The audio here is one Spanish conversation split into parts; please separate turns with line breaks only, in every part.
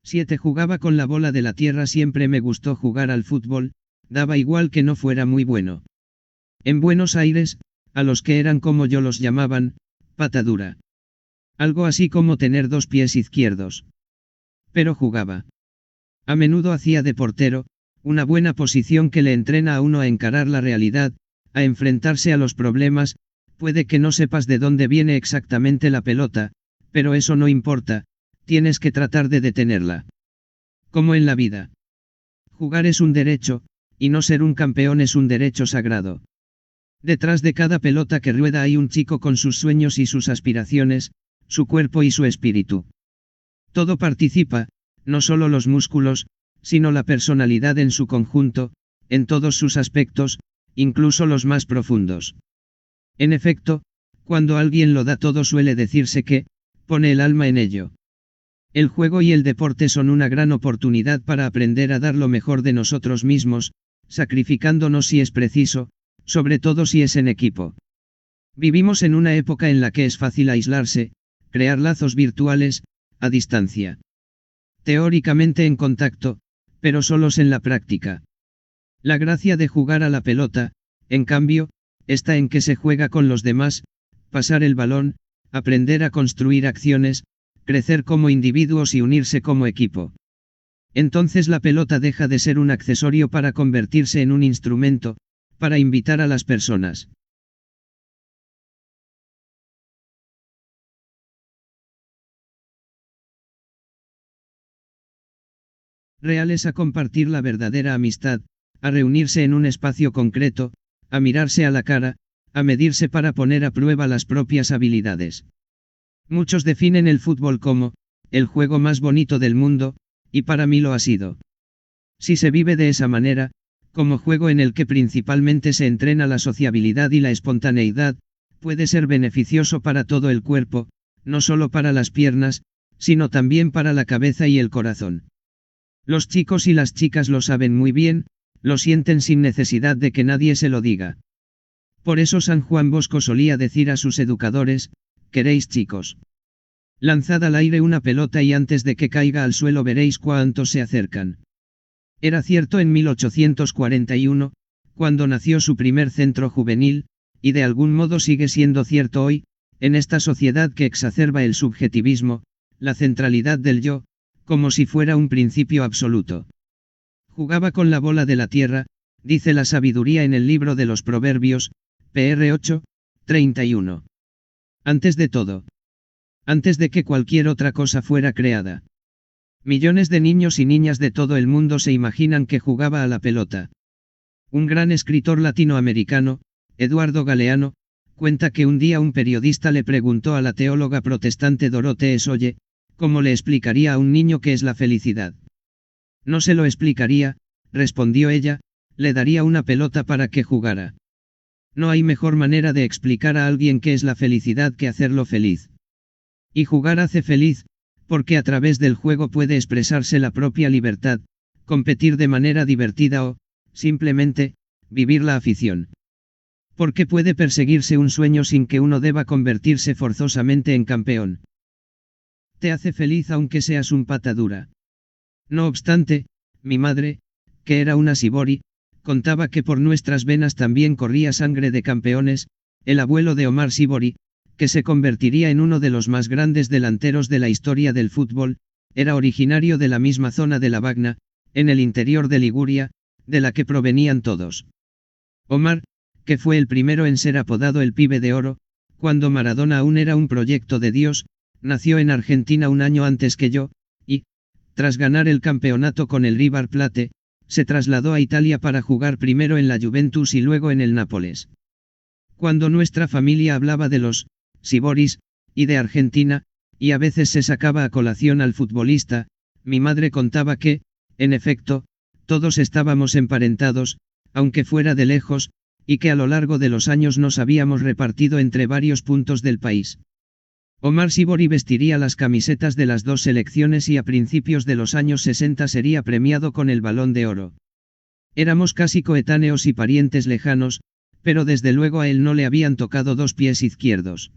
7. Jugaba con la bola de la tierra. Siempre me gustó jugar al fútbol, daba igual que no fuera muy bueno. En Buenos Aires, a los que eran como yo los llamaban, patadura. Algo así como tener 2 pies izquierdos. Pero jugaba. A menudo hacía de portero, una buena posición que le entrena a uno a encarar la realidad, a enfrentarse a los problemas. Puede que no sepas de dónde viene exactamente la pelota, pero eso no importa, tienes que tratar de detenerla. Como en la vida. Jugar es un derecho, y no ser un campeón es un derecho sagrado. Detrás de cada pelota que rueda hay un chico con sus sueños y sus aspiraciones, su cuerpo y su espíritu. Todo participa, no solo los músculos, sino la personalidad en su conjunto, en todos sus aspectos, incluso los más profundos. En efecto, cuando alguien lo da todo suele decirse que, pone el alma en ello. El juego y el deporte son una gran oportunidad para aprender a dar lo mejor de nosotros mismos, sacrificándonos si es preciso, sobre todo si es en equipo. Vivimos en una época en la que es fácil aislarse, crear lazos virtuales, a distancia. Teóricamente en contacto, pero solos en la práctica. La gracia de jugar a la pelota, en cambio, está en que se juega con los demás, pasar el balón, aprender a construir acciones, crecer como individuos y unirse como equipo. Entonces la pelota deja de ser un accesorio para convertirse en un instrumento, para invitar a las personas. Reales a compartir la verdadera amistad, a reunirse en un espacio concreto, a mirarse a la cara, a medirse para poner a prueba las propias habilidades. Muchos definen el fútbol como el juego más bonito del mundo, y para mí lo ha sido. Si se vive de esa manera, como juego en el que principalmente se entrena la sociabilidad y la espontaneidad, puede ser beneficioso para todo el cuerpo, no solo para las piernas, sino también para la cabeza y el corazón. Los chicos y las chicas lo saben muy bien, lo sienten sin necesidad de que nadie se lo diga. Por eso San Juan Bosco solía decir a sus educadores: «¿Queréis, chicos? Lanzad al aire una pelota y antes de que caiga al suelo veréis cuántos se acercan». Era cierto en 1841, cuando nació su primer centro juvenil, y de algún modo sigue siendo cierto hoy, en esta sociedad que exacerba el subjetivismo, la centralidad del yo, como si fuera un principio absoluto. Jugaba con la bola de la tierra, dice la sabiduría en el libro de los Proverbios, pr 8, 31. Antes de todo. Antes de que cualquier otra cosa fuera creada. Millones de niños y niñas de todo el mundo se imaginan que jugaba a la pelota. Un gran escritor latinoamericano, Eduardo Galeano, cuenta que un día un periodista le preguntó a la teóloga protestante Dorothée Solle, ¿cómo le explicaría a un niño qué es la felicidad? No se lo explicaría, respondió ella, le daría una pelota para que jugara. No hay mejor manera de explicar a alguien qué es la felicidad que hacerlo feliz. Y jugar hace feliz, porque a través del juego puede expresarse la propia libertad, competir de manera divertida o, simplemente, vivir la afición. Porque puede perseguirse un sueño sin que uno deba convertirse forzosamente en campeón. Te hace feliz aunque seas un patadura. No obstante, mi madre, que era una Sibori, contaba que por nuestras venas también corría sangre de campeones. El abuelo de Omar Sibori, que se convertiría en uno de los más grandes delanteros de la historia del fútbol, era originario de la misma zona de la Bagna, en el interior de Liguria, de la que provenían todos. Omar, que fue el primero en ser apodado el Pibe de Oro, cuando Maradona aún era un proyecto de Dios, nació en Argentina un año antes que yo, y, tras ganar el campeonato con el River Plate, se trasladó a Italia para jugar primero en la Juventus y luego en el Nápoles. Cuando nuestra familia hablaba de los Siboris, y de Argentina, y a veces se sacaba a colación al futbolista, mi madre contaba que, en efecto, todos estábamos emparentados, aunque fuera de lejos, y que a lo largo de los años nos habíamos repartido entre varios puntos del país. Omar Sibori vestiría las camisetas de las dos selecciones y a principios de los años 60 sería premiado con el Balón de Oro. Éramos casi coetáneos y parientes lejanos, pero desde luego a él no le habían tocado 2 pies izquierdos.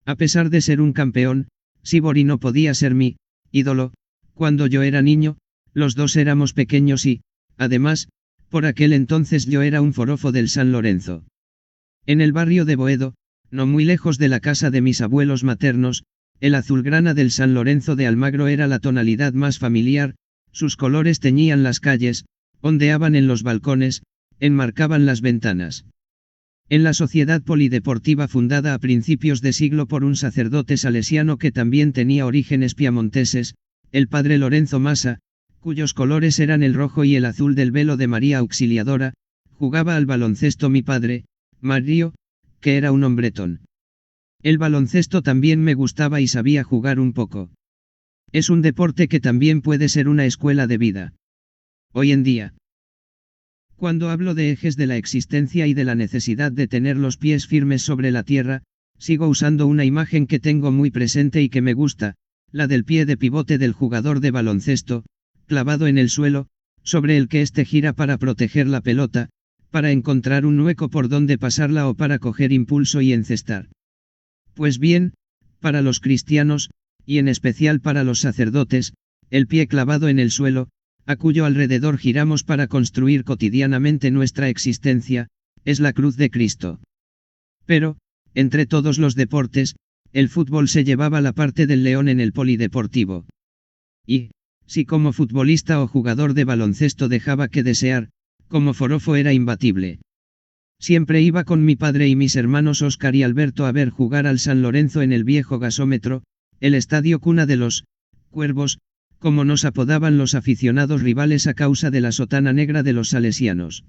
A pesar de ser un campeón, Sibori no podía ser mi ídolo, Cuando yo era niño, los dos éramos pequeños y, además, por aquel entonces yo era un forofo del San Lorenzo. En el barrio de Boedo, no muy lejos de la casa de mis abuelos maternos, el azulgrana del San Lorenzo de Almagro era la tonalidad más familiar, sus colores teñían las calles, ondeaban en los balcones, enmarcaban las ventanas. En la sociedad polideportiva fundada a principios de siglo por un sacerdote salesiano que también tenía orígenes piamonteses, el padre Lorenzo Massa, cuyos colores eran el rojo y el azul del velo de María Auxiliadora, jugaba al baloncesto mi padre, Mario, que era un hombretón. El baloncesto también me gustaba y sabía jugar un poco. Es un deporte que también puede ser una escuela de vida. Hoy en día, cuando hablo de ejes de la existencia y de la necesidad de tener los pies firmes sobre la tierra, sigo usando una imagen que tengo muy presente y que me gusta, la del pie de pivote del jugador de baloncesto, clavado en el suelo, sobre el que éste gira para proteger la pelota, para encontrar un hueco por donde pasarla o para coger impulso y encestar. Pues bien, para los cristianos, y en especial para los sacerdotes, el pie clavado en el suelo, a cuyo alrededor giramos para construir cotidianamente nuestra existencia, es la cruz de Cristo. Pero, entre todos los deportes, el fútbol se llevaba la parte del león en el polideportivo. Y, si como futbolista o jugador de baloncesto dejaba que desear, como forofo era imbatible. Siempre iba con mi padre y mis hermanos Óscar y Alberto a ver jugar al San Lorenzo en el viejo gasómetro, el estadio cuna de los Cuervos, como nos apodaban los aficionados rivales a causa de la sotana negra de los salesianos.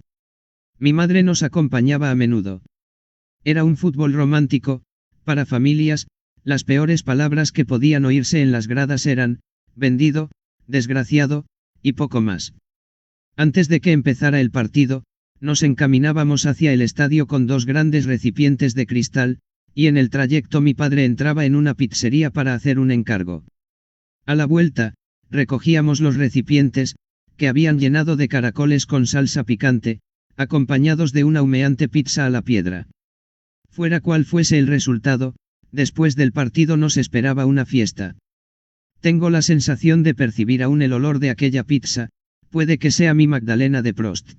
Mi madre nos acompañaba a menudo. Era un fútbol romántico, para familias, las peores palabras que podían oírse en las gradas eran, vendido, desgraciado, y poco más. Antes de que empezara el partido, nos encaminábamos hacia el estadio con dos grandes recipientes de cristal, y en el trayecto mi padre entraba en una pizzería para hacer un encargo. A la vuelta, recogíamos los recipientes, que habían llenado de caracoles con salsa picante, acompañados de una humeante pizza a la piedra. Fuera cual fuese el resultado, después del partido nos esperaba una fiesta. Tengo la sensación de percibir aún el olor de aquella pizza, puede que sea mi Magdalena de Prost.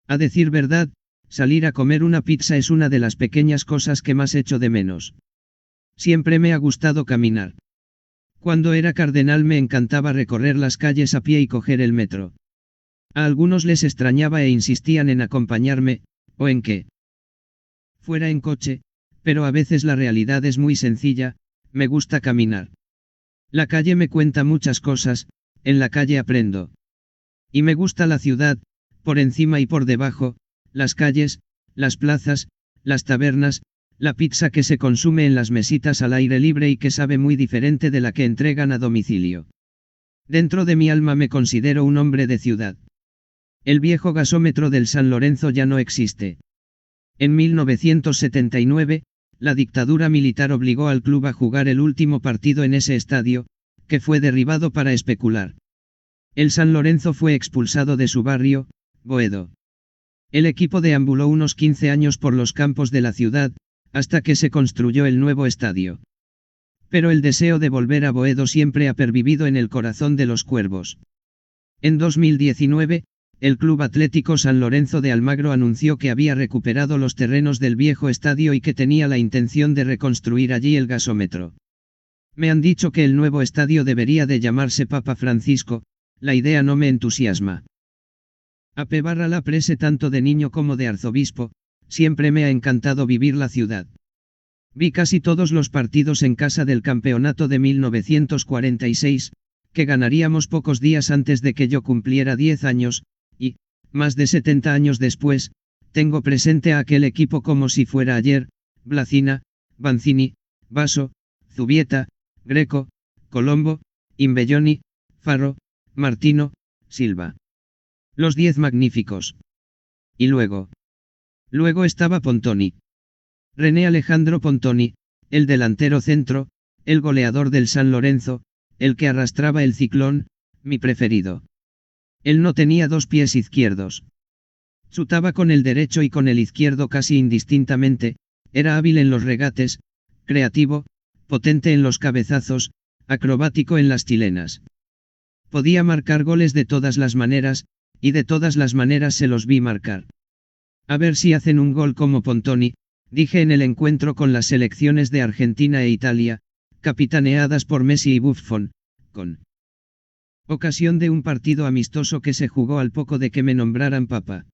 A decir verdad, salir a comer una pizza es una de las pequeñas cosas que más echo de menos. Siempre me ha gustado caminar. Cuando era cardenal me encantaba recorrer las calles a pie y coger el metro. A algunos les extrañaba e insistían en acompañarme, o en que fuera en coche, pero a veces la realidad es muy sencilla, me gusta caminar. La calle me cuenta muchas cosas, en la calle aprendo. Y me gusta la ciudad, por encima y por debajo, las calles, las plazas, las tabernas, la pizza que se consume en las mesitas al aire libre y que sabe muy diferente de la que entregan a domicilio. Dentro de mi alma me considero un hombre de ciudad. El viejo gasómetro del San Lorenzo ya no existe. En 1979, la dictadura militar obligó al club a jugar el último partido en ese estadio, que fue derribado para especular. El San Lorenzo fue expulsado de su barrio, Boedo. El equipo deambuló unos 15 años por los campos de la ciudad, hasta que se construyó el nuevo estadio. Pero el deseo de volver a Boedo siempre ha pervivido en el corazón de los cuervos. En 2019, el Club Atlético San Lorenzo de Almagro anunció que había recuperado los terrenos del viejo estadio y que tenía la intención de reconstruir allí el gasómetro. Me han dicho que el nuevo estadio debería de llamarse Papa Francisco, la idea no me entusiasma. Apebarra la prese tanto de niño como de arzobispo, siempre me ha encantado vivir la ciudad. Vi casi todos los partidos en casa del campeonato de 1946, que ganaríamos pocos días antes de que yo cumpliera 10 años, y, más de 70 años después, tengo presente a aquel equipo como si fuera ayer, Blacina, Banzini, Basso, Zubieta, Greco, Colombo, Imbelloni, Farro, Martino, Silva. Los 10 magníficos. Y luego estaba Pontoni. René Alejandro Pontoni, el delantero centro, el goleador del San Lorenzo, el que arrastraba el Ciclón, mi preferido. Él no tenía dos pies izquierdos. Chutaba con el derecho y con el izquierdo casi indistintamente, era hábil en los regates, creativo, potente en los cabezazos, acrobático en las chilenas. Podía marcar goles de todas las maneras, y de todas las maneras se los vi marcar. A ver si hacen un gol como Pontoni, dije en el encuentro con las selecciones de Argentina e Italia, capitaneadas por Messi y Buffon, con ocasión de un partido amistoso que se jugó al poco de que me nombraran papa.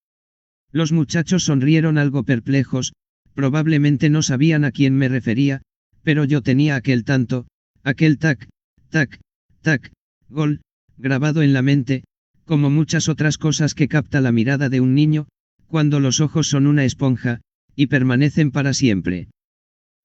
Los muchachos sonrieron algo perplejos, probablemente no sabían a quién me refería, pero yo tenía aquel tanto, aquel tac, tac, tac, gol, grabado en la mente, como muchas otras cosas que capta la mirada de un niño, cuando los ojos son una esponja, y permanecen para siempre.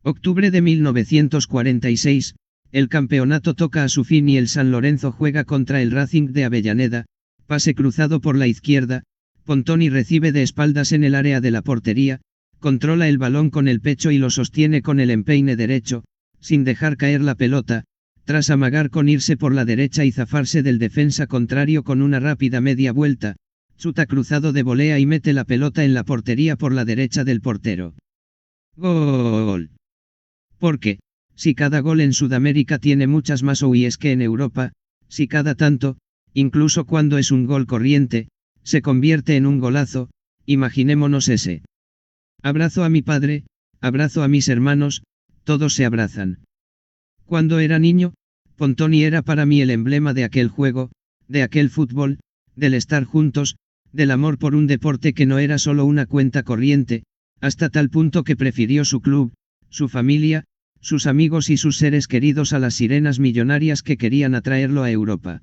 Octubre de 1946, el campeonato toca a su fin y el San Lorenzo juega contra el Racing de Avellaneda, pase cruzado por la izquierda, Pontoni recibe de espaldas en el área de la portería, controla el balón con el pecho y lo sostiene con el empeine derecho, sin dejar caer la pelota, tras amagar con irse por la derecha y zafarse del defensa contrario con una rápida media vuelta, chuta cruzado de volea y mete la pelota en la portería por la derecha del portero. ¡Gol! Porque, si cada gol en Sudamérica tiene muchas más OIs que en Europa, si cada tanto, incluso cuando es un gol corriente, se convierte en un golazo, imaginémonos ese. Abrazo a mi padre, abrazo a mis hermanos, todos se abrazan. Cuando era niño, Pontoni era para mí el emblema de aquel juego, de aquel fútbol, del estar juntos, del amor por un deporte que no era solo una cuenta corriente, hasta tal punto que prefirió su club, su familia, sus amigos y sus seres queridos a las sirenas millonarias que querían atraerlo a Europa.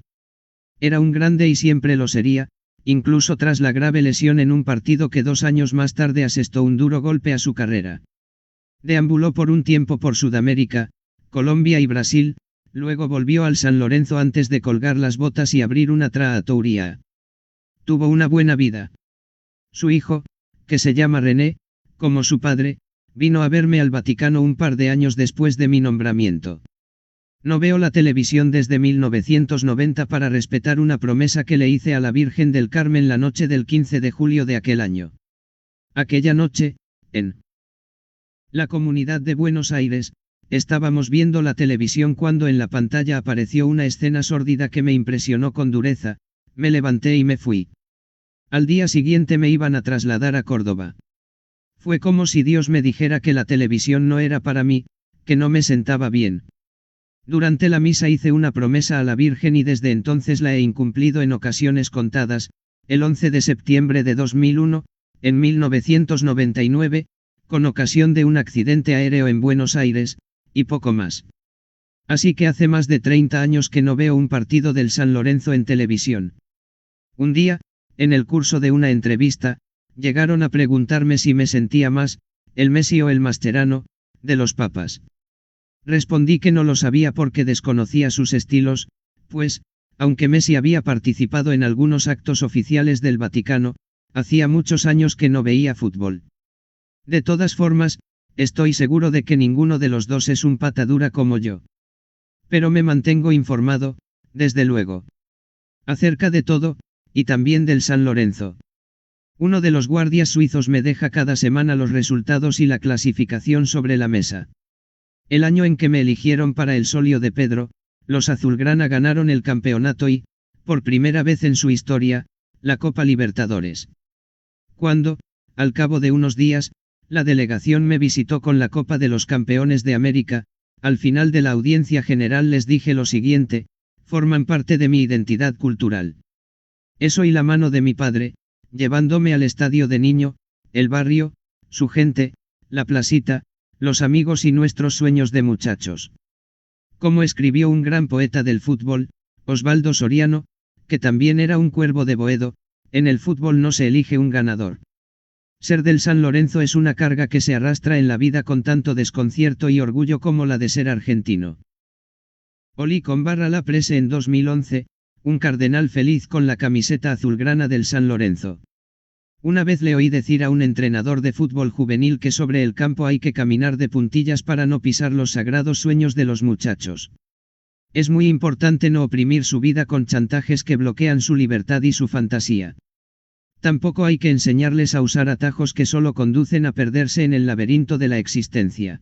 Era un grande y siempre lo sería, incluso tras la grave lesión en un partido que 2 años más tarde asestó un duro golpe a su carrera. Deambuló por un tiempo por Sudamérica, Colombia y Brasil, luego volvió al San Lorenzo antes de colgar las botas y abrir una trattoria. Tuvo una buena vida. Su hijo, que se llama René, como su padre, vino a verme al Vaticano un par de años después de mi nombramiento. No veo la televisión desde 1990 para respetar una promesa que le hice a la Virgen del Carmen la noche del 15 de julio de aquel año. Aquella noche, en la comunidad de Buenos Aires, estábamos viendo la televisión cuando en la pantalla apareció una escena sórdida que me impresionó con dureza, me levanté y me fui. Al día siguiente me iban a trasladar a Córdoba. Fue como si Dios me dijera que la televisión no era para mí, que no me sentaba bien. Durante la misa hice una promesa a la Virgen y desde entonces la he incumplido en ocasiones contadas, el 11 de septiembre de 2001, en 1999, con ocasión de un accidente aéreo en Buenos Aires, y poco más. Así que hace más de 30 años que no veo un partido del San Lorenzo en televisión. Un día, en el curso de una entrevista, llegaron a preguntarme si me sentía más, el Messi o el Mascherano, de los papas. Respondí que no lo sabía porque desconocía sus estilos, pues, aunque Messi había participado en algunos actos oficiales del Vaticano, hacía muchos años que no veía fútbol. De todas formas, estoy seguro de que ninguno de los dos es un pata dura como yo. Pero me mantengo informado, desde luego. Acerca de todo, y también del San Lorenzo. Uno de los guardias suizos me deja cada semana los resultados y la clasificación sobre la mesa. El año en que me eligieron para el solio de Pedro, los azulgrana ganaron el campeonato y, por primera vez en su historia, la Copa Libertadores. Cuando, al cabo de unos días, la delegación me visitó con la Copa de los Campeones de América, al final de la audiencia general les dije lo siguiente: forman parte de mi identidad cultural. Eso y la mano de mi padre, llevándome al estadio de niño, el barrio, su gente, la placita, los amigos y nuestros sueños de muchachos. Como escribió un gran poeta del fútbol, Osvaldo Soriano, que también era un cuervo de Boedo, en el fútbol no se elige un ganador. Ser del San Lorenzo es una carga que se arrastra en la vida con tanto desconcierto y orgullo como la de ser argentino. Olí con barra la prese en 2011, un cardenal feliz con la camiseta azulgrana del San Lorenzo. Una vez le oí decir a un entrenador de fútbol juvenil que sobre el campo hay que caminar de puntillas para no pisar los sagrados sueños de los muchachos. Es muy importante no oprimir su vida con chantajes que bloquean su libertad y su fantasía. Tampoco hay que enseñarles a usar atajos que solo conducen a perderse en el laberinto de la existencia.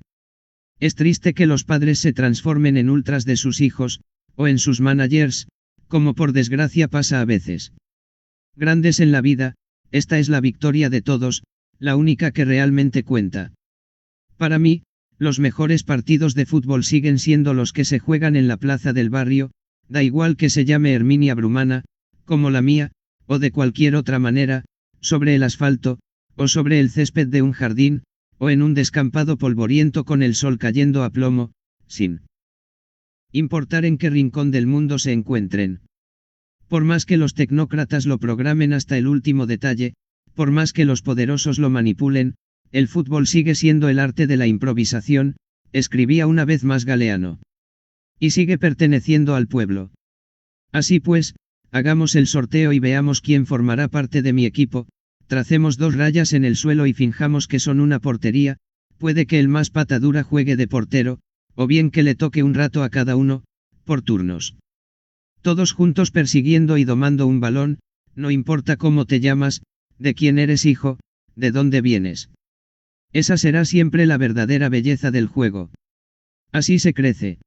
Es triste que los padres se transformen en ultras de sus hijos, o en sus managers, como por desgracia pasa a veces. Grandes en la vida, esta es la victoria de todos, la única que realmente cuenta. Para mí, los mejores partidos de fútbol siguen siendo los que se juegan en la plaza del barrio, da igual que se llame Herminia Brumana, como la mía, o de cualquier otra manera, sobre el asfalto, o sobre el césped de un jardín, o en un descampado polvoriento con el sol cayendo a plomo, sin importar en qué rincón del mundo se encuentren. Por más que los tecnócratas lo programen hasta el último detalle, por más que los poderosos lo manipulen, el fútbol sigue siendo el arte de la improvisación, escribía una vez más Galeano. Y sigue perteneciendo al pueblo. Así pues, hagamos el sorteo y veamos quién formará parte de mi equipo, tracemos 2 rayas en el suelo y finjamos que son una portería, puede que el más patadura juegue de portero, o bien que le toque un rato a cada uno, por turnos. Todos juntos persiguiendo y domando un balón, no importa cómo te llamas, de quién eres hijo, de dónde vienes. Esa será siempre la verdadera belleza del juego. Así se crece.